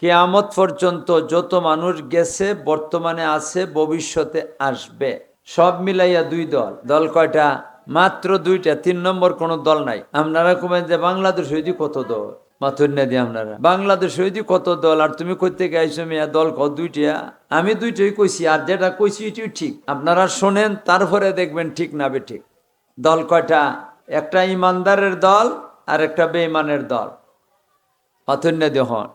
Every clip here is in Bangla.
কিয়ামত পর্যন্ত যত মানুষ গেছে, বর্তমানে আছে, ভবিষ্যতে আসবে, সব মিলাইয়া দুই দল। দল কয়টা? মাত্র দুইটা, 3 নম্বর কোনো দল নাই। আপনারা কবেন যে বাংলাদেশ হইদি কত দল, মাথুন্যা দিয়ে আপনারা বাংলাদেশ হইদি কত দল, আর তুমি কইতে গাইছো মিয়া দল কত? দুইটা। আমি দুইটাই কইছি, আর যেটা কইছি এটিও ঠিক। আপনারা শোনেন, তারপরে দেখবেন ঠিক না বে ঠিক। দল কয়টা? একটা ইমানদারের দল আর একটা বেঈমানের দল। মাথুন্যা দিয়ে হন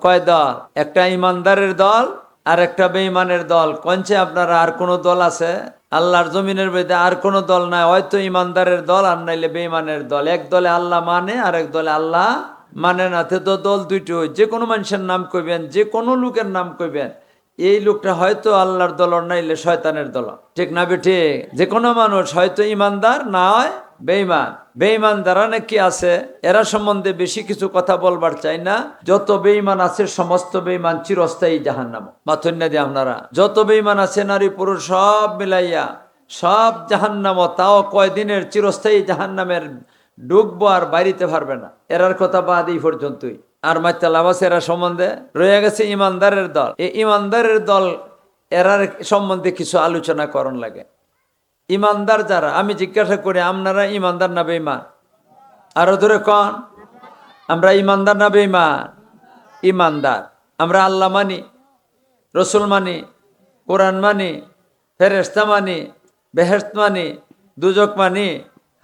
কয় দল? একটা ইমানদারের দল আর একটা বেঈমানের দল। কনছে আপনারা আর কোন দল আছে? আল্লাহর জমিনের মধ্যে আর কোন দল নাই, হয়তো ইমানদারের দল আর নাইলে বেঈমানের দল। এক দলে আল্লাহ মানে আর এক দলে আল্লাহ মানে না। তো দল দুইটো, যে কোনো মানুষের নাম কইবেন, যে কোনো লোকের নাম কইবেন, এই লোকটা হয়তো আল্লাহর দল নাইলে শয়তানের দল। ঠিক না বেঠে? যে কোনো মানুষ হয়তো ইমানদার, না হয় বেঈমান। বেঈমান যারা নাকি আছে, এরা সম্বন্ধে বেশি কিছু কথা বলবার চাই না। যত বেঈমান আছে সমস্ত বেঈমান চিরস্থায়ী জাহান্নাম। মাথুন্যা দিয়ে আপনারা যত বেঈমান আছে নারী পুরুষ সব মিলাইয়া সব জাহান্নাম। তাও কয়দিনের? চিরস্থায়ী জাহান্নামের ঢুকবো আর বাইরিতে পারবে না। এরার কথা বাদ এই পর্যন্তই। আর মাত্রা লাভ আছে এরা সম্বন্ধে। রয়ে গেছে ইমানদারের দল। এই ইমানদারের দল, এরার সম্বন্ধে কিছু আলোচনা করণ লাগে। ইমানদার যারা, আমি জিজ্ঞাসা করি আপনারা ইমানদার না বেঈমান? আরো ধরে কন, আমরা ইমানদার না বেঈমান? ইমানদার। আমরা আল্লাহ মানি, রসুল মানি, কোরআন মানি, ফেরেশতা মানি, বেহেশত মানি, দুজক মানি,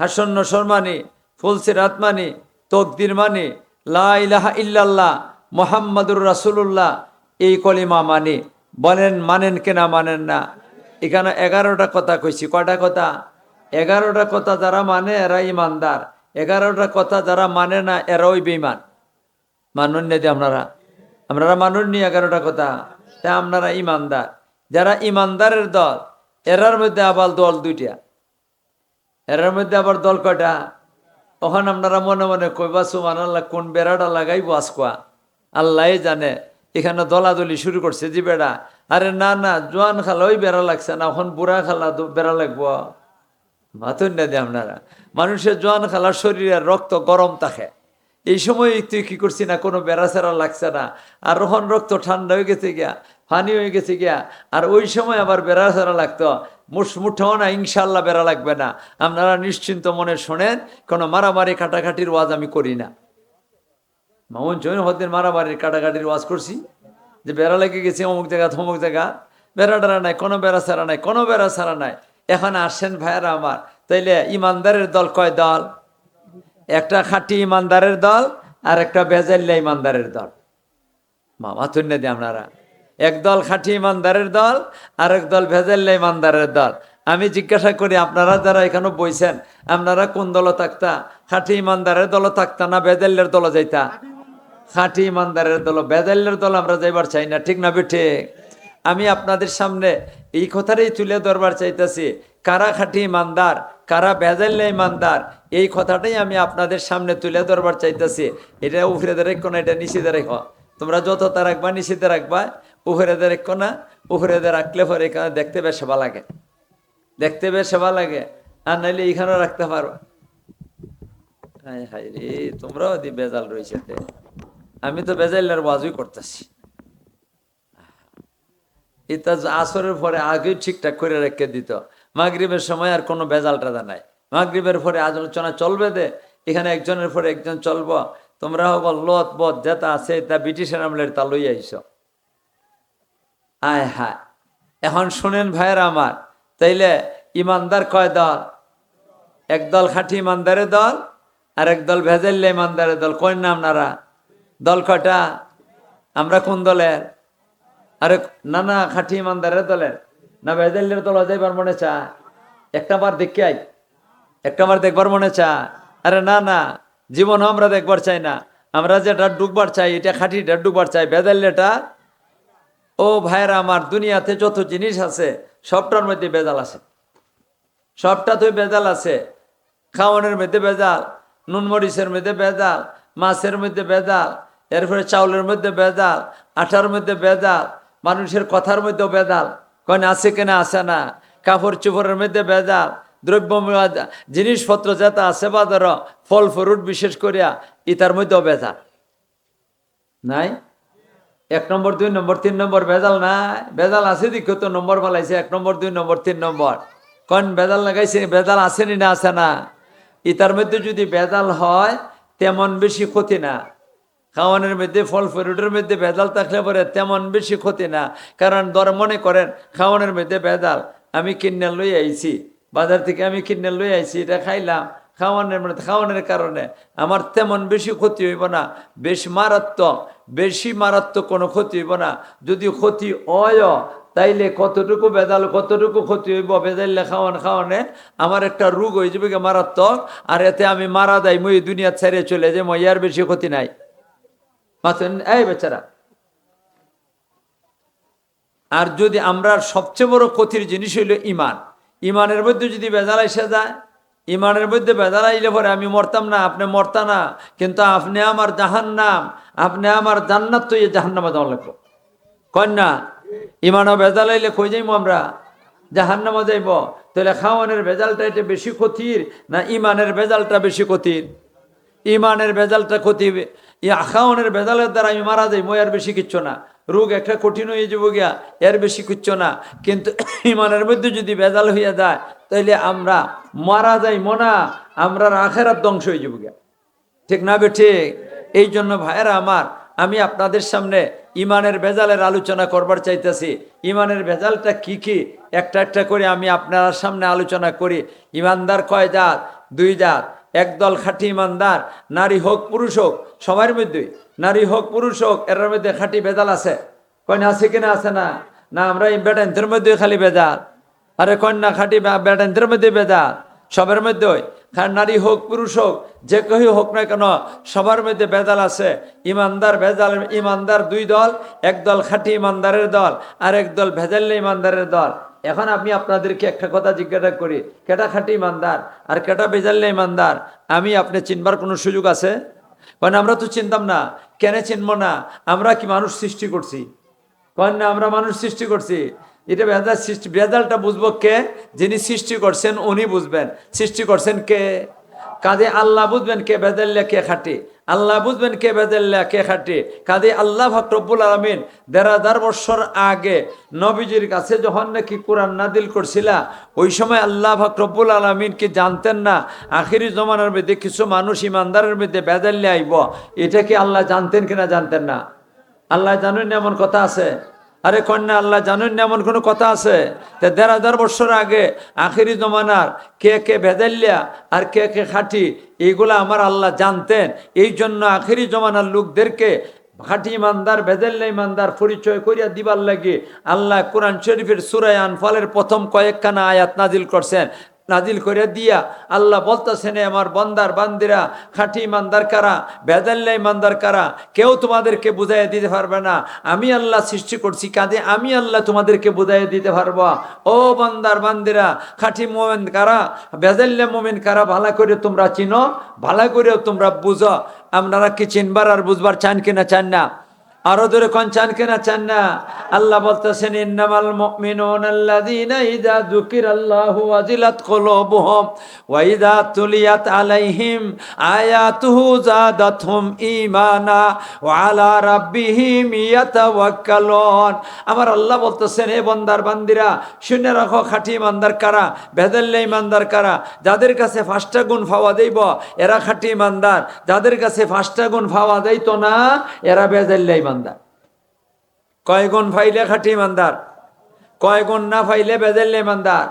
হাসন নসর মানি, ফুলসিরাত মানি, তকদির মানি, লা ইলাহা ইল্লাল্লাহ মুহাম্মাদুর রাসূলুল্লাহ, এই কলিমা মানি। বলেন মানেন কিনা? মানেন না? এখানে 11টা কথা কইছি। কয়টা কথা? 11টা কথা। যারা মানে এরা ইমানদার, 11টা কথা যারা মানে না এরাই বেঈমান। মানুন নি আপনারা? আপনারা মানুন নি 11টা কথা? তা আপনারা ইমানদার। যারা ইমানদারের দল, এরার মধ্যে আবার দল দুইটা। এরার মধ্যে আবার দল কয়টা? ওখানে আপনারা মনে মনে কইবা সুবহানাল্লাহ, কোন বেড়াটা লাগাইবো আজকা আল্লাহ জানে। এখানে দলাদলি শুরু করছে যে বেড়া। আরে না না, জোয়ান খালা ওই বেড়া লাগছে না, এখন বুড়া খালা বেড়া লাগবো। মাথুন না দিয়ে আপনারা, মানুষের জোয়ান খালার শরীরের রক্ত গরম থাকে, এই সময় তুই কি করছি না, কোনো বেড়া চেরা লাগছে না। আর রোহন রক্ত ঠান্ডা হয়ে গেছে গিয়া, পানি হয়ে গেছে গিয়া। আর ওই সময় আবার বেড়া চেরা লাগতো, মুঠেও না ইনশাল্লাহ বেড়া লাগবে না। আপনারা নিশ্চিন্ত মনে শোনেন, কোনো মারামারি কাটাকাটির ওয়াজ আমি করি না। মামুন জৈন হদ্দিন মারামারির কাটাকাটির ওয়াজ করছি, যে বেড়া লেগে গেছে অমুক জায়গা থমুক জায়গা, বেড়া টেরা নাই, কোনো বেড়া ছাড়া নাই, কোনো বেড়া ছাড়া নাই। এখন আসেন ভাইয়েরা আমার, তাইলে ইমানদারের দল কয় দল? একটা খাঁটি ইমানদারের দল আর একটা বেজাল্লা ইমানদারের দল। মামা তুন্নে দিয়ে আপনারা, একদল খাঁটি ইমানদারের দল আর একদল ভেজাল্লা ইমানদারের দল। আমি জিজ্ঞাসা করি, আপনারা যারা এখানে বইছেন, আপনারা কোন দল থাকতা? খাঁটি ইমানদারের দল থাকতা না বেজাল্লের দল যাইতা? খাঁটি ইমানদারের দল। বেজাল্লের দল আমরা যাইবার চাই না। ঠিক না বেঠে? আমি আপনাদের সামনে এই কথাটাই তুলে ধরবার চাইতেছি, কারা খাঁটি ইমানদার, কারা বেজাল্লা ইমানদার, এই কথাটাই আমি আপনাদের সামনে তুলে ধরবার চাইতেছি। এটা উফরেদের রেখো না, এটা নিষেধে রেখো। তোমরা যত রাখবা নিষেধে রাখবা, উফরেদের রেখো না। উফরেদের রাখলে পরে এখানে দেখতে বেশ সেবা লাগে, দেখতে বেশ সেবা লাগে। আর নাইলে এইখানেও রাখতে পারবা। হায় হায় রে, তোমরাও দি বেজাল রয়েছে। আমি তো বেজাল্লার ওয়াজই করতেছি। এটা আসরের পরে আগে ঠিকঠাক করে রেখে দিত, মাগরিবের সময় আর কোনো বেজাল টাজা নাই। মাগরিবের পরে আলোচনা চলবে দে, এখানে একজনের পরে একজন চলবো। তোমরা হোক লত বদ যেটা আছে তা ব্রিটিশের আমলের তা লই আইস। আয় হায়, এখন শোনেন ভাইয়েরা আমার, তাইলে ইমানদার কয় দল? একদল খাঁটি ইমানদারের দল আর একদল ভেজাল্লা ইমানদারের দল। কয় না আপনারা? দল কয়টা? আমরা কোন দলের? আরে না না, খাঁটি ইমানদারের দলের না ভেজাল্লের দল যাইবার মনে চায়? একটা বার দেখে আই, একটা বার দেখবার মনে চায়? আরে না না, জীবন আমরা দেখবার চাই না। আমরা যেটা ডুববার চাই, এটা খাঁটিটা ডুববার চাই, ভেজাল্লেটা। ও ভাইয়েরা আমার, দুনিয়াতে যত জিনিস আছে সবটার মধ্যে বেজাল আছে, সবটা তো বেজাল আছে। খাওয়ানোর মধ্যে বেজাল, নুন মরিচের মধ্যে বেজাল, মাছের মধ্যে বেজাল, এরপরে চাউলের মধ্যে বেজাল, আটার মধ্যে বেজাল, মানুষের কথার মধ্যেও বেজাল। কয়না আছে কেনা? আছে না? কাপড় চোপড়ের মধ্যে বেজাল, দ্রব্য জিনিসপত্র যেটা আছে বাজার, ফল ফ্রুট বিশেষ করিয়া ইতার মধ্যেও বেজাল নাই? 1 নম্বর 2 নম্বর 3 নম্বর ভেজাল নাই, ভেজাল আছে দেখো তো নম্বর বানাইছে 1 নম্বর 2 নম্বর 3 নম্বর। কোন ভেজাল লাগাইছে, ভেজাল আসেনি না আছে না? ইতার মধ্যে যদি ভেজাল হয় তেমন বেশি ক্ষতি না। খাওয়ানোর মধ্যে ফল ফ্রুটের মধ্যে ভেজাল থাকলে পরে তেমন বেশি ক্ষতি না। কারণ মনে করেন খাওয়ানোর মধ্যে ভেজাল, আমি কিনে লই আইছি বাজার থেকে, আমি কিনে লই আইছি, এটা খাইলাম, খাওয়ানোর কারণে আমার তেমন বেশি ক্ষতি হইব না, বেশি মারাত্মক কোনো ক্ষতি হইব না। যদি ক্ষতি হয় তাইলে কতটুকু ভেজাল কতটুকু ক্ষতি হইব, ভেজাইলে খাওয়ানে আমার একটা রোগ হয়ে যাবে মারাত্মক, আর এতে আমি মারা যাই, মই দুনিয়া ছেড়ে চলে যাই, মই আর বেশি ক্ষতি নাই। এই বেচারা। আর যদি আমরা সবচেয়ে বড় ক্ষতির জিনিস হইল ইমান, ইমানের মধ্যে যদি ভেজাল এসে যায়, ইমানের মধ্যে ভেজাল আইলে পরে আমি মরতাম না, আপনি মরতা না, কিন্তু আপনি আমার জাহান্নাম, আপনি আমার জান্নাত তো জাহান্নামে যাওয়া লাগবো। কন্যা ইমানও ভেজাল আইলে কই যাইব আমরা? জাহান্নামে যাইব। তাহলে খাওয়ানোর ভেজালটা এটা বেশি ক্ষতির না ইমানের ভেজালটা বেশি ক্ষতির? ইমানের ভেজালটা ক্ষতি। খাওয়ানোর ভেজালের দ্বারা আমি মারা যাই, মই আর বেশি কিচ্ছু না, রোগ একটা কঠিন হয়ে যাব গিয়া, এর বেশি কিচ্ছু না। কিন্তু ইমানের মধ্যে যদি ভেজাল হইয়া যায় তাইলে আমরা মারা যাই মনা, আমরা আখেরাত ধ্বংস হয়ে যাব গিয়া। ঠিক না ঠিক? এই জন্য ভাইয়েরা আমার, আমি আপনাদের সামনে ইমানের ভেজালের আলোচনা করবার চাইতেছি। ইমানের ভেজালটা কি কি একটা একটা করে আমি আপনার সামনে আলোচনা করি। ইমানদার কয় জাত? 2 জাত। একদল খাঁটি ইমানদার, নারী হোক পুরুষ হোক, সবার মধ্যে, নারী হোক পুরুষ হোক, এর মধ্যে খাঁটি ভেজাল আছে। কন্যা আছে কিনা? আছে না? না আমরা বেটান্তের মধ্যে খালি ভেজাল? আরে কন্যা খাঁটি বেটান্তের মধ্যে ভেজাল, সবার মধ্যে। নারী হোক পুরুষ হোক, যে কেউ হোক না কেন, সবার মধ্যে ভেজাল আছে। ইমানদার ভেজাল, ইমানদার 2 দল, একদল খাঁটি ইমানদারের দল, আর একদল ভেজাল্লে ইমানদারের দল। এখন আমি আপনাদেরকে একটা কথা জিজ্ঞাসা করি, কেটা খাঁটি ইমানদার আর কেটা ভেজাল্লে ইমানদার? আমি আপনি চিনবার কোনো সুযোগ আছে? কারণ আমরা তো চিনতাম না। কেন চিনব না? আমরা কি মানুষ সৃষ্টি করছি? কারণ না, আমরা মানুষ সৃষ্টি করছি। এটা ভেজাল সৃষ্টি, ভেজালটা বুঝবো কে? যিনি সৃষ্টি করছেন উনি বুঝবেন। সৃষ্টি করছেন কে? কাজে আল্লাহ বুঝবেন কে ভেজাল্লা কে খাঁটি, আল্লাহ বুঝবেন কে ভেজাল্লা কে খাঁটি। কাজে আল্লাহ পাক রব্বুল আলামিন ১,৫০০ বছর আগে নবীজির কাছে যখন নাকি কোরআন নাদিল করছিলা, ওই সময় আল্লাহ পাক রব্বুল আলামিন কি জানতেন না আখিরি জমানার মধ্যে কিছু মানুষ ইমানদারের মধ্যে ভেজাল্লা আইব? এটা কি আল্লাহ জানতেন কিনা? জানতেন না। আল্লাহ জানেন না এমন কথা আছে? আরে কন্যা আল্লাহ জানেন না এমন কোনো কথা আছে? ১,৫০০ বছর আগে আখিরি জমানার কে কে ভেজাল্লা আর কে কে খাঁটি, এইগুলা আমার আল্লাহ জানতেন। এই জন্য আখিরি জমানার লোকদেরকে খাঁটি ইমানদার ভেজাল্লা ইমানদার পরিচয় করিয়া দিবার লাগে আল্লাহ কোরআন শরীফের সূরা আনফালের প্রথম কয়েকখানা আয়াত নাজিল করছেন। নাজিল করে দিয়া আল্লাহ বলতেছেন, আমার বন্দার বান্দিরা খাঁটি ইমানদার কারা, ভেজাল্লা ইমানদার কারা, কেউ তোমাদেরকে বুঝাইয়া দিতে পারবে না। আমি আল্লাহ সৃষ্টি করছি, কাজে আমি আল্লাহ তোমাদেরকে বুঝাইয়া দিতে পারবো। ও বন্দার বান্দিরা, খাঁটি মোমেন কারা, ভেজাল্লা মোমেন কারা, ভালো করে তোমরা চিনো, ভালো করেও তোমরা বুঝো। আপনারা কি চিনবার আর বুঝবার চান কিনা? চান না? আরো ধরে কোন চান কিনা? চান না? আল্লাহ বলতেছেন, ইন্নামাল মুমিনুনা আল্লাযীনা ইযা যুকিরাল্লাহু ওয়াজিলাত কুলুবুহুম ওয়া ইযা তুলিয়াত আলাইহিম আয়াতুহু যাদাতহুম ঈমানা ওয়া আলা রাব্বিহিম ইয়াতাওয়াক্কালুন। আমার আল্লাহ বলতেছেন, হে বান্দার বান্দিরা, শুনে রাখো খাঁটি ইমানদার কারা, ভেজাল্লা ইমানদার কারা। যাদের কাছে 5টা গুণ পাওয়া যাইব এরা খাঁটি ইমানদার, যাদের কাছে 5টা গুণ পাওয়া যাইত না এরা ভেজাল্লা ইমানদার। কয় গুণ পাইলে খাঁটি ইমানদার, কয় গুণ না পাইলে ভেজাল্লা ইমানদার?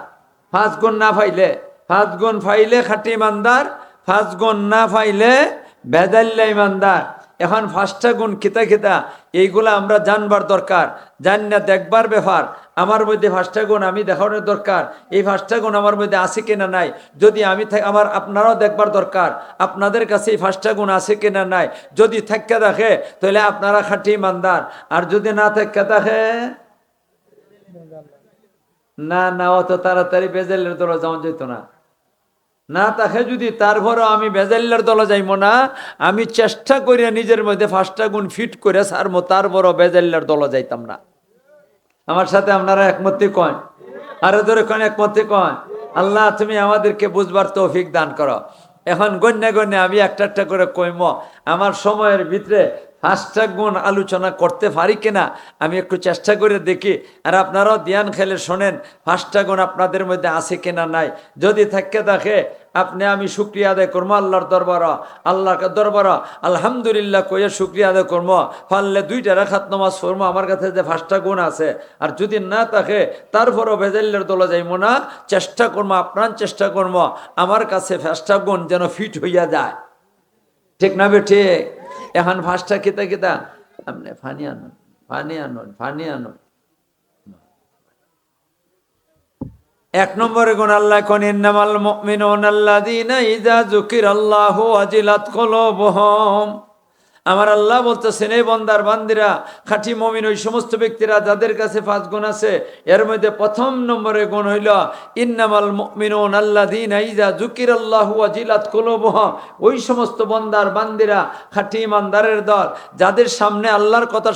5 গুণ না পাইলে, 5 গুণ পাইলে খাঁটি ইমানদার, 5 গুণ না পাইলে ভেজাল্লা ইমানদার। এখন 5টা গুণ কিতা কিতা এইগুলা আমরা জানবার দরকার, জান না দেখবার ব্যাপার। আমার মধ্যে 5টা গুণ আমি দেখানোর দরকার, এই 5টা গুণ আমার মধ্যে আছে কিনা নাই। যদি আমি আমার আপনারাও দেখবার দরকার আপনাদের কাছে এই 5টা গুণ আছে কিনা নাই। যদি থাকে দেখে তাহলে আপনারা খাঁটি ইমানদার, আর যদি না থাকে দেখে না, না অত তাড়াতাড়ি ভেজালের দলে যাওয়া যেত না। না তাকে যদি তারপরও আমি ভেজাল্লার দলে যাইব না, আমি চেষ্টা করিয়া নিজের মধ্যে 5টা গুণ ফিট করে সারমো, তারপরও ভেজাল্লার দলে যাইতাম না। আমার সাথে আপনারা একমতি কন? আরো ধরে কন একমতি কন? আল্লাহ তুমি আমাদেরকে বুঝবার তৌফিক দান করো। এখন গণ্যে গণ্যে আমি একটা একটা করে কইম, আমার সময়ের ভিতরে 5টা গুণ আলোচনা করতে পারি কিনা আমি একটু চেষ্টা করে দেখি, আর আপনারাও ধ্যান খেলে শোনেন 5টা গুণ আপনাদের মধ্যে আছে কিনা নাই। যদি থাকে আপনি আমি শুক্রিয়া আদায় করবো আল্লাহর দরবার, আল্লাহর দরবার আলহামদুলিল্লাহ কইয়া শুক্রিয়া আদায় করবো, পারলে 2টা রাকাত নামাজ পড়বো আমার কাছে যে 5টা গুণ আছে। আর যদি না থাকে তারপরও ভেজাইলের দলে যাইব না, চেষ্টা করবো, আপ্রাণ চেষ্টা করবো আমার কাছে 5টা গুণ যেন ফিট হইয়া যায়। ঠিক না বেঠে? এখন 5টা কিতা আপনি ফানি আনুন। 1 নম্বরে গুণ আল্লাহ কোন ইন্নামাল মুমিনুনা আল্লাযীনা ইযা যুকিরাল্লাহু ওয়াজিলাত কুলুবুহুম। আমার আল্লাহ বলতেছেন, এই বান্দার বান্দিরা খাঁটি মুমিন ওই সমস্ত ব্যক্তিরা যাদের কাছে 5 গুণ আছে। এর মধ্যে 1 নম্বরে গুণ হইল ইন্নামাল মুমিনুনা আল্লাযীনা ইযা যুকিরাল্লাহু ওয়াজিলাত কুলুবুহুম। ওই সমস্ত বান্দার বান্দিরা খাঁটি ইমানদারের দল, যাদের সামনে আল্লাহর কথা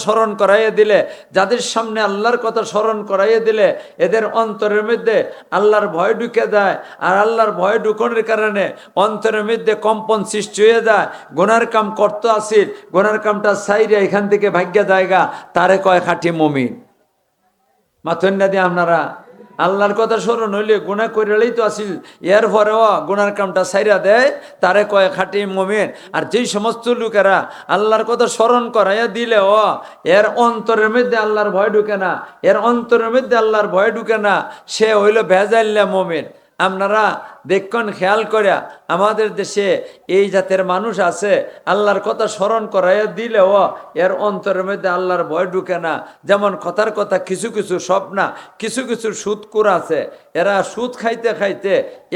স্মরণ করাইয়ে দিলে, এদের অন্তরের মধ্যে আল্লাহর ভয় ঢুকে যায়। আর আল্লাহর ভয় ঢুকানোর কারণে অন্তরের মধ্যে কম্পন সৃষ্টি হয়ে যায়। গুনার কাম করতে আসিল, গুনার কামটা সাইরে এখান থেকে ভাগ্য জায়গা, তারে কয় খাঁটি মুমিন। মাথন্যা দিয়ে আপনারা আল্লাহর কথা স্মরণ হইলে গুনাহ কইরালেই তো আসিল, এর পরেও গুনার কামটা সাইরা দেয়, তারে কয় খাঁটি মুমিন। আর যেই সমস্ত লোকেরা আল্লাহর কথা স্মরণ করাইয়া দিলেও এর অন্তরের মধ্যে আল্লাহর ভয় ঢুকে না, সে হইল ভেজাইল্লা মুমিন। আপনারা দেখুন, খেয়াল করিয়া আমাদের দেশে এই জাতের মানুষ আছে, আল্লাহর কথা স্মরণ করাইয়া দিলেও এর অন্তরের মধ্যে আল্লাহর ভয় ঢুকে না। যেমন কথার কথা কিছু সব না, কিছু সুদকুর আছে, এরা সুদ খাইতে খাইতে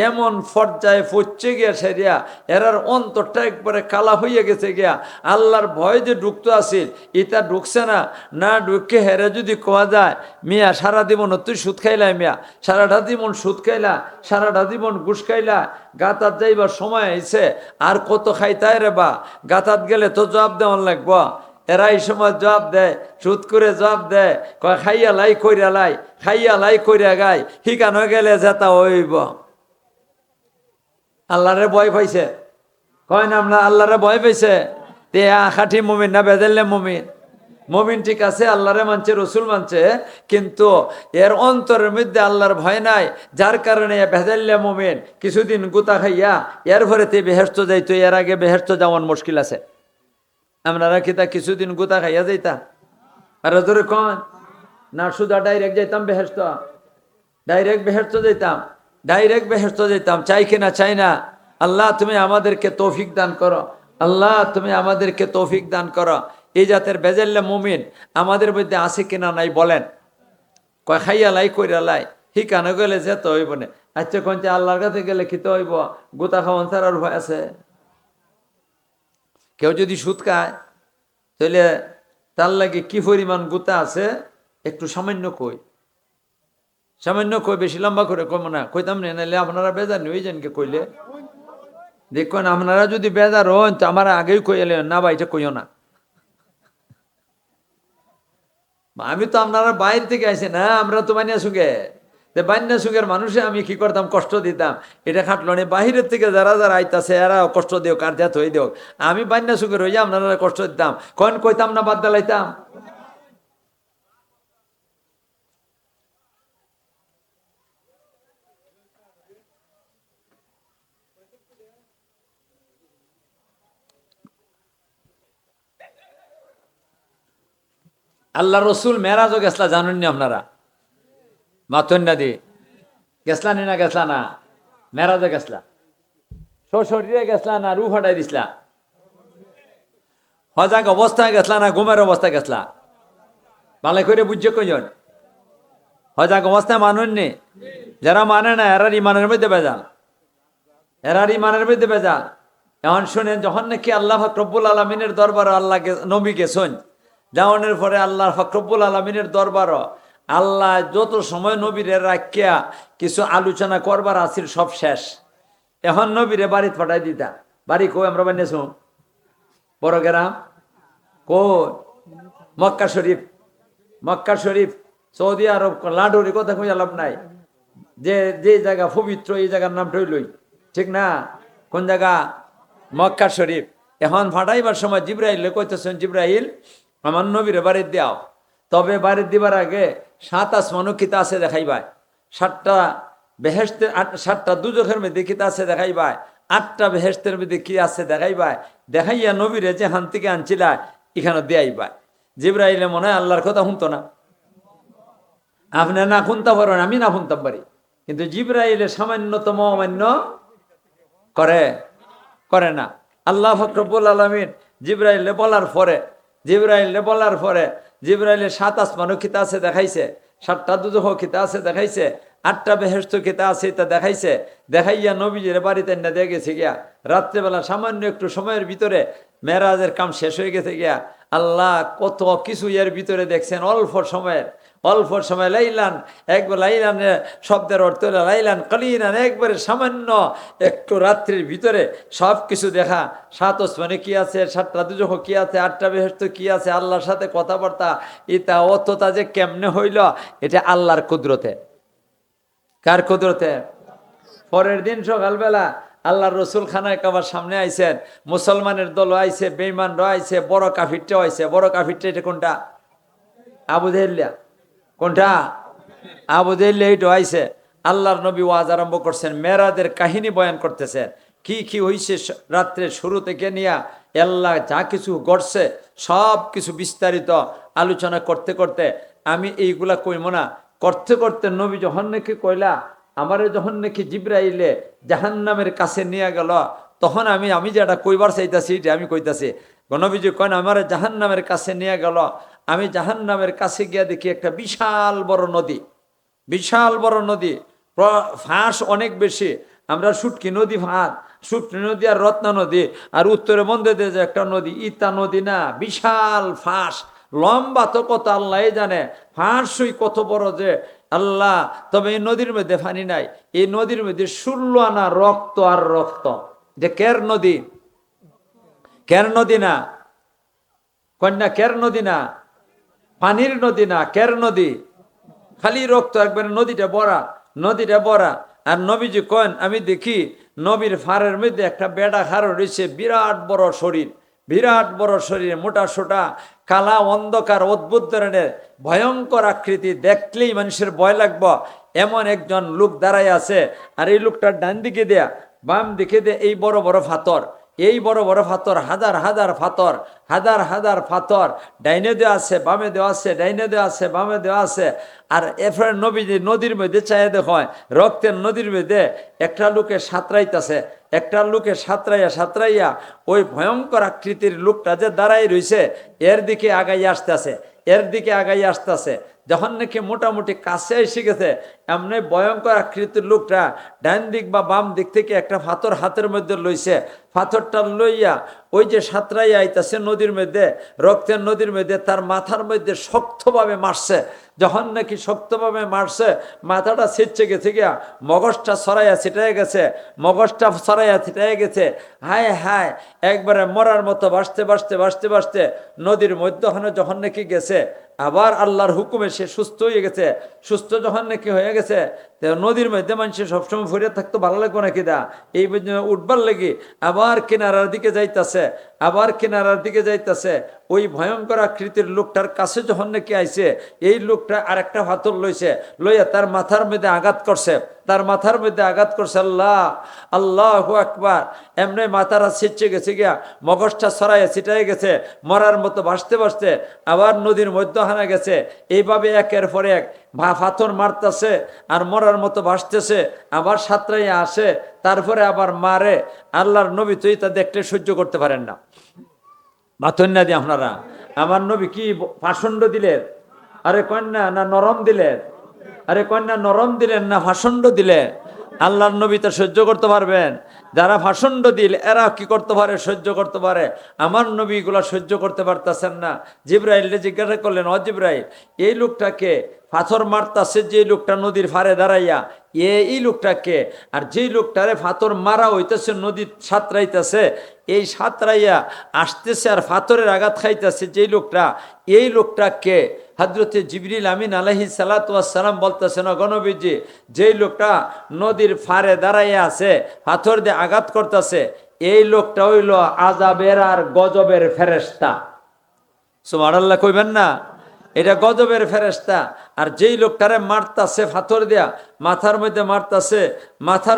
এমন পর্যায়ে পচে গিয়া সেরিয়া এরার অন্তরটা একবারে কালা হইয়া গেছে গিয়া। আল্লাহর ভয় যে ঢুকতো আসিল, এটা ঢুকছে না ঢুকে হেরে যদি কোয়া যায়, মিয়া সারা জীবন তুই সুদ খাইলাই, মিয়া সারাটা জীবন সুদ খাইলা, সারাটা জীবন ঘুষ খাইলা, গাতাত যাইবার সময় আইছে, আর কত খাইতায় রে বা, গাতাত গেলে তো জবাব দেওয়ান লাগবো। এরা এই সময় জবাব দেয়, সুদ করে জবাব দেয়, কয় খাইয়া লাই কইরা গাই, হিকানো গেলে যেতা হইব। আল্লাহরে ভয় পাইছে, কয় না আমরা আল্লাহরে ভয় পাইছে। তে খাঁটি মুমিন না বেদেললে মুমিন? মুমিন ঠিক আছে, আল্লাহরে মানছে, রসুল মানছে, কিন্তু এর অন্তরের মধ্যে আল্লাহর ভয় নাই, যার কারণে ভেজাল্লা মুমিন। কিছুদিন গুতা খাইয়া এর ভরেতে বেহেশত যাইতো, এর আগে বেহেশত যাওয়ান মুশকিল আছে। আপনারা কি তা কিছুদিন গুতা খাইয়া যাইতা? আর ধরে কন না, সুদা ডাইরেক্ট যাইতাম বেহেশত, ডাইরেক্ট বেহেশত যাইতাম। চাই কিনা? চাই না। আল্লাহ তুমি আমাদেরকে তৌফিক দান করো। এই জাতের বেজাল্লা মুমিন আমাদের মধ্যে আছে কিনা নাই বলেন? কয় খাইয়া লাই কইরা লাই, হিকানো গেলে যেতে হইব না। আচ্ছা কোনটা আল্লাহর কাছে গেলে খেতে হইব, গোতা খাওয়ান ছাড়ার ভয় আছে? কেউ যদি সুদ খায় তাহলে তার লাগে কি পরিমাণ গোতা আছে একটু সামান্য কই, বেশি লম্বা করে কম না, কইতাম না, নাইলে আপনারা বেজার নিয়ে যানকে কইলে। দেখুন, আপনারা যদি বেজার হন তো আমার আগেই কইলে না, ভাই এটা কইও না। আমি তো আপনারা বাইরে থেকে আসি না, আমরা তো বানিয়া সুগে, বান্যা সুগের মানুষে আমি কি করতাম, কষ্ট দিতাম। এটা খাটলো না, বাহিরের থেকে যারা আইতাছে এরা কষ্ট দিও, কার দেয়া হয়ে দিও, আমি বান্যা সুগের হইয়া আপনারা কষ্ট দিতাম, কইতাম না, বাদ দালাইতাম। আল্লাহ রসুল মেরাজও গেছলা, জানেননি আপনারা? মাতন্যা দি গেছলা নি না? গেছলা না? মেরাজও গেছলা, শরীরে গেছলা না? রু ফাটাই দিছলা? হজাক অবস্থায় গেছলা না ঘুমের অবস্থায় গেছলা? ভালো করে বুঝছে কইজন? হজাক অবস্থায় মানুননি? যারা মানে না এরার ইমানের মধ্যে বেজাল। এখন শুনেন, যখন নাকি আল্লাহ পাক রব্বুল আলামিনের দরবার আল্লাহকে নবী গেছেন, যাওয়ানোর পরে আল্লাহ পাক রব্বুল আলামিনের দরবার আল্লাহ যত সময় নবীরে রাখিয়া কিছু আলোচনা করবার আসিল সব শেষ। এখন নবীরে বাড়িতে পাঠাই দিতা। বাড়ি কই? আমরা বানিয়েছ বড় গ্রাম, কই? মক্কা শরীফ, সৌদি আরব, লাডুরি কথা কই লাভ নাই। যে জায়গা পবিত্র, এই জায়গার নামটাই লই, ঠিক না? কোন জায়গা? মক্কা শরীফ। এখন ফাটাইবার সময় জিব্রাইলে কইতেছেন, জিব্রাইল আমার নবীরে বাড়ি দাও, তবে বাড়ি দিবার আগে 7 আসমানও কিতা আছে দেখাইবাই, 7টা বেহেশতের 7টা দুজখের মধ্যে কিতা আছে দেখাইবাই, 8টা বেহেশতের মধ্যে কি আছে দেখাইবাই, দেখাইয়া নবীরে যে হান থেকে আনছিলা এখানে দেয়াইবাই। জিব্রাইলে মনে হয় আল্লাহর কথা শুনতো না। আপনি না শুনতে পারেন, আমি না শুনতাম পারি, কিন্তু জিব্রাইলে সামান্যতম অমান্য করে না। আল্লাহ রব্বুল আলামিন জিব্রাইলে বলার পরে জিব্রাইলে 7 আসমানও কিতা আছে দেখাইছে, 7টা দুজখ কিতা আছে দেখাইছে, 8টা বেহেশত কিতা আছে তা দেখাইছে। দেখাইয়া নবীজির বাড়িতে না দিয়ে গেছে গিয়া। রাত্রেবেলা সামান্য একটু সময়ের ভিতরে মেরাজের কাম শেষ হয়ে গেছে গিয়া। আল্লাহ কত কিছু এর ভিতরে দেখছেন, অল্প সময় লাইলান, একবার লাইলান শব্দের অর্থ হলো লাইলান কালিলান, একবারে সামান্য একটু রাত্রির ভিতরে সব কিছু দেখা। 7 আসমানে কি আছে, 7টা দুজখ কি আছে, 8টা বেহেশত কি আছে, আল্লাহর সাথে কথাবার্তা, এটা অতটা যে কেমনে হইল, এটা আল্লাহর কুদরতে। কার কুদরতে? পরের দিন সকালবেলা আল্লাহর রসুল খানায় কাবার সামনে আইছেন, মুসলমানের দল আইছে, বেঈমানরা আইছে, বড় কাফিরটাও আইছে। বড় কাফিরটা এটা কোনটা? আবু জাহেলিয়া। কোনটা? আবু জাহেলিয়া এইটা আইছে। আল্লাহর নবী ওয়াজ আরম্ভ করছেন, মেরাজের কাহিনী বয়ান করতেছেন, কি কি হইছে রাত্রের শুরু থেকে নিয়া আল্লাহ যা কিছু গড়ছে সব কিছু বিস্তারিত আলোচনা করতে করতে আমি এইগুলা কইব না। করতে করতে নবী যখন নাকি কইলা আমারে যখন নাকি জিব্রাইলে জাহান্নামের কাছে নিয়ে গেল, তখন আমি যেটা কইবার চাইতাছি এটা আমি কইতাছি। নবীজি কন আমারে জাহান্নামের কাছে নিয়ে গেল, আমি জাহান্নামের কাছে গিয়া দেখি একটা বিশাল বড় নদী, ফাঁস অনেক বেশি। আমরা শুটকি নদী ফাঁস, শুটকি নদী আর রত্না নদী, আর উত্তরে বন্ধে দিয়ে যে একটা নদী, ইতা নদী না, বিশাল ফাঁস, লম্বা তো কত আল্লাহ জানে, ফাঁসই কত বড় যে আল্লাহ। তবে এই নদীর মধ্যে পানি নাই, এই নদীর মধ্যে 16 আনা রক্ত আর রক্ত। যে কের নদী না কন্যা, কের নদী না, পানির নদী না, কের নদী, খালি রক্ত, একবারে নদীটা বড়া। আর নবীজি কন আমি দেখি নবীর ফারের মধ্যে একটা বেড়া খাড়ো রয়েছে, বিরাট বড় শরীর, মোটা সোটা, কালা অন্ধকার, অদ্ভুত ধরনের ভয়ঙ্কর আকৃতি, দেখলেই মানুষের ভয় লাগবে এমন একজন লোক দাঁড়ায় আছে। আর এই লোকটার ডান দিকে দেয়া বাম দিকে দিয়ে এই বড় বড় ফাতর, হাজার হাজার ফাতর, ডাইনে দেওয়া আছে, বামে দেওয়া আছে, ডাইনে দেওয়া আছে, বামে দেওয়া আছে। আর এরপরে নবীজি নদীর মধ্যে চাইয়া দেখেন, রক্তের নদীর মধ্যে একটা লোকে সাঁতরাইয়া ওই ভয়ঙ্কর আকৃতির লোকটা যে দাঁড়াই রয়েছে এর দিকে আগাই আসতেছে। যখন নাকি মোটামুটি কাছে এসে গেছে, এমনি ভয়ঙ্কর আকৃতির লোকটা ডান দিক বা বাম দিক থেকে একটা পাথর হাতের মধ্যে লইছে। পাথরটা লইয়া ওই যে সাঁতরাইয়া আইতাছে নদীর মধ্যে, রক্তের নদীর মধ্যে, তার মাথার মধ্যে শক্তভাবে মারছে। যখন নাকি শক্তভাবে মারছে, মাথাটা ছিটছে গেছে গিয়া, মগজটা ছড়াইয়া ছিটাই গেছে। হায় একবারে মরার মতো বাঁচতে নদীর মধ্যখানে যখন নাকি গেছে, আবার আল্লাহর হুকুমে সে সুস্থ হয়ে গেছে। সুস্থ যখন নাকি হয়ে গেছে, নদীর মধ্যে মানুষের সবসময় ফুরিয়ে থাকতো ভালো লাগবে নাকি দা, এই উঠবার লেগে আবার কিনারার দিকে যাইতাছে। ওই ভয়ঙ্কর আকৃতির লোকটার কাছে যখন নাকি আইছে, এই লোকটা আরেকটা পাথর লইয়া তার মাথার মধ্যে আঘাত করছে। আল্লাহু আকবার। এমনি মাথাটা ছিটছে গেছে গিয়া, মগজটা ছড়াইয়া ছিটাই গেছে, মরার মতো ভাসতে আবার নদীর মধ্যখানে গেছে। এইভাবে একের পর এক পাথর মারতেছে আর মরার মতো ভাসতেছে, আবার সাঁতরাইয়া আসে, তারপরে আবার মারে। আল্লাহর নবী তো এটা দেখতে সহ্য করতে পারেন না। মাথন না দিয়ে আপনারা, আমার নবী কি পাষণ্ড দিলেন? আরে কন্যা না নরম দিলেন? না ভাষণ্ড দিলে? আল্লাহর নবী তা সহ্য করতে পারবেন? যারা ভাষণ্ড দিল এরা কি করতে পারে? সহ্য করতে পারে। আমার নবী এগুলা সহ্য করতে পারতেছেন না। জিব্রাইল জিজ্ঞাসা করলেন, ও জিব্রাইল, এই লোকটাকে পাথর মারতাছে, যে লোকটা নদীর ফারে দাঁড়াইয়া, এই লোকটাকে, আর যেই লোকটারে পাথর মারা হইতেছে, নদী সাঁতরাইতেছে, এই সাঁতরাইয়া আসতেছে আর পাথরের আঘাত খাইতেছে যেই লোকটা, এই লোকটাকে হযরতে জিবরিল আমিন আলাইহিস সালাতু ওয়াস সালাম বলতেছেন, গণবীজি, যেই লোকটা নদীর ফারে দাঁড়াইয়া আছে, পাথর দিয়ে আঘাত করতেছে, এই লোকটা হইল আযাবের আর গজবের ফেরেশতা। সুবহানাল্লাহ কইবেন না? এটা গজবের ফেরেশতা। আর যেই লোকটারে মারতাছে ফাথর দিয়া, মাথার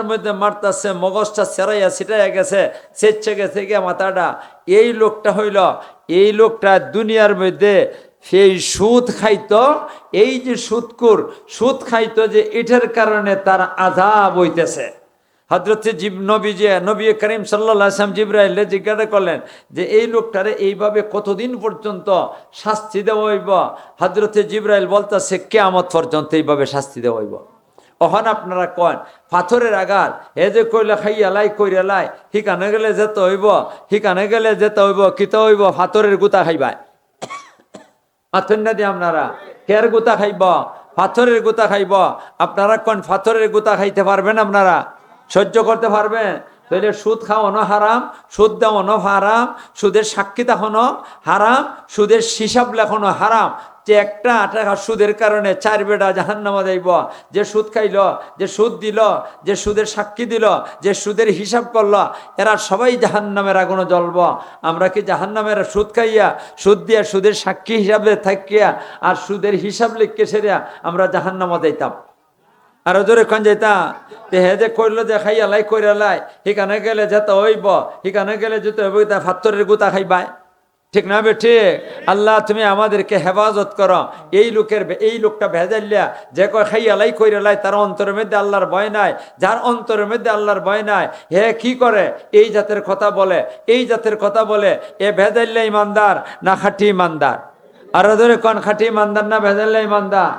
মধ্যে মারতাছে, মগজটা সেরাইয়া ছিটাইয়া গেছে, সেচ্ছে গেছে গিয়া মাথাটা। এই লোকটা দুনিয়ার মধ্যে সেই সুদ খাইতো, এই যে সুদ খাইতো, যে এটার কারণে তার আযাব হইতেছে। হযরত নবী করিম সাল্লাল্লাহু আলাইহি ওয়াসাল্লাম জিবরাইলে জিজ্ঞাসা করলেন যে এই লোকটারে এইভাবে কতদিন পর্যন্ত শাস্তি দেওয়া হইব? হযরত জিবরাইল বলতেছে কিয়ামত পর্যন্ত এইভাবে শাস্তি দেওয়া হইব। ওখানে আপনারা কন পাথরের আঘাত এ যে কইলে খাইয়ালাই কইরালাই হিকানে গেলে যেতে হইব কিতে হইব? পাথরের গুতা খাইবা। পাথর না দিয়ে আপনারা কের গুতা খাইব? পাথরের গুতা খাইব। আপনারা কোন পাথরের গুতা খাইতে পারবেন? আপনারা সহ্য করতে পারবেন? তাহলে সুদ খাওয়ানো হারাম, সুদ দেওয়ানো হারাম, সুদের সাক্ষী দেখানো হারাম, সুদের হিসাব লেখানো হারাম। যে একটা টাকা সুদের কারণে 4 বেটা জাহান্নামে যাইব। যে সুদ খাইল, যে সুদ দিল, যে সুদের সাক্ষী দিল, যে সুদের হিসাব করলো, এরা সবাই জাহান্নামের আগুনে জ্বলব। আমরা কি জাহান্নামের সুদ খাইয়া, সুদ দিয়া, সুদের সাক্ষী হিসাবে থাকিয়া আর সুদের হিসাব লিখকে সেরিয়া আমরা জাহান্নামে যাইতাম? আর জোরে কোন যাইতা? হে যে কইলো যে খাইয়ালাই কইরালাই হিকানে গেলে যেতে হইব, হিকানে গেলে যেতে হইব, তা ফাত্তরের গুতা খাইবাই। ঠিক না বে ঠিক? আল্লাহ তুমি আমাদেরকে হেফাজত করো। এই লোকটা ভেজাইলিয়া যে কয় খাইয়ালাই কইরালাই, তার অন্তরের মধ্যে আল্লাহর ভয় নাই। যার অন্তরের মধ্যে আল্লাহর ভয় নাই, হে কি করে? এই জাতের কথা বলে। এ ভেজাইল্লা ইমানদার না খাঁটি ইমানদার? আর ধরে কোন খাঁটি ইমানদার না ভেজাইল্লা ইমানদার?